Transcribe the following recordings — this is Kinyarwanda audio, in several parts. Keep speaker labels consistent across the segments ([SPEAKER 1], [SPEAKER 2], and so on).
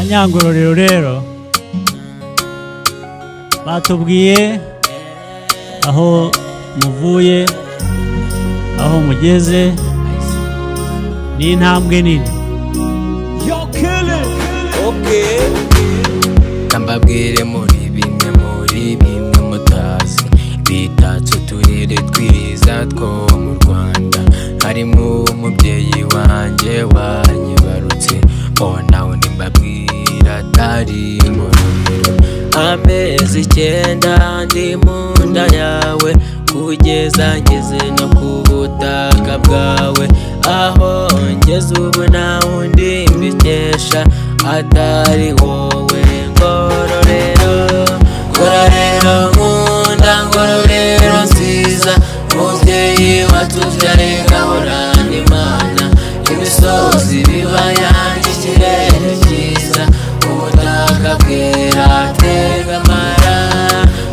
[SPEAKER 1] Abanyangororero rero batubwiye aho muvuye, aho mugeze ni intambwe nini.
[SPEAKER 2] Kambabwire muri bimwe mutazi bitatse uturere twiza two mu Rwanda, harimo umubyeyi wanjye wanyibarutse, nawe nimbabwira atari Ngororero. Amezi 9 ndi mu nda yawe, kugeza ngeze no ku butaka bwawe, aho ngeze ubu nta wundi mbikesha atari wowe Ngororero. Ngororero nkunda, Ngororero nziza, mubyeyi watubyaye gahorana Imana, imisozi ibibaya n'ikirere cyiza, ubutaka bwera tegamara.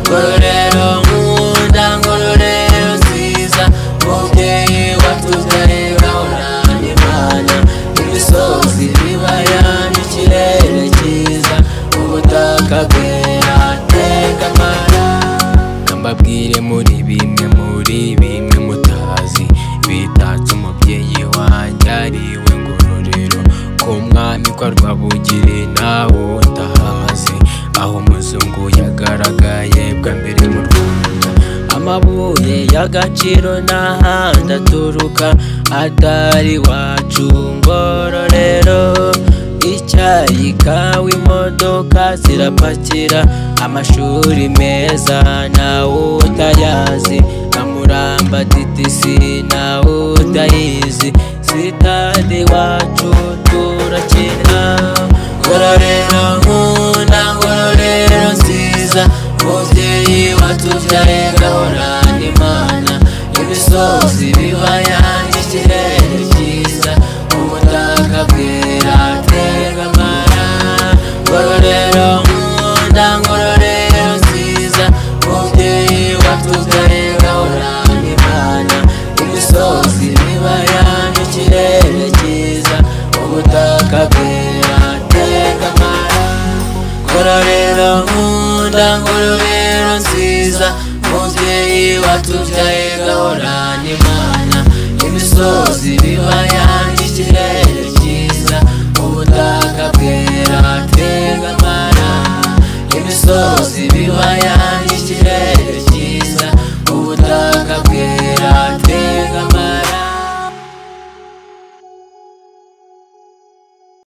[SPEAKER 2] Ngororero nkunda, Ngororero nziza, mubyeyi watubyaye gahorana Imana, imisozi ibibaya n'ikirere cyiza, ubutaka bwera tegamara. Kambabwire muri bimwe mutazi bitatse umubyeyi wanjye ariwe Ngororero, ko umwami kwa Rwabugiri nawe utahazi, aho umuzungu yagaragaye bwa mbere mu Rwanda. Amabuye y'agaciro n'ahandi aturuka atari wacu Ngororero, icyayi, ikawa, imodoka zirapakira, amashuri meza nawe utayazi, Kamuramba TTC nawe utayizi, sitade iwacu turakina. Ngororero nkunda, Ngororero nziza, mubyeyi watubyaye gahorana Imana, imisozi ibibaya n'ikirere cyiza, ubutaka bwera tegamara. Ngororero nkunda, Ngororero nziza, mubyeyi watubyaye gahorana Imana, imisozi ibibaya n'ikirere cyiza, ubutaka bwera tegamara. Ngororero nkunda, Ngororero nziza, mubyeyi watubyaye gahorana Imana, imisozi ibibaya n'ikirere cyiza, ubutaka bwera tegamara, imisozi ibibaya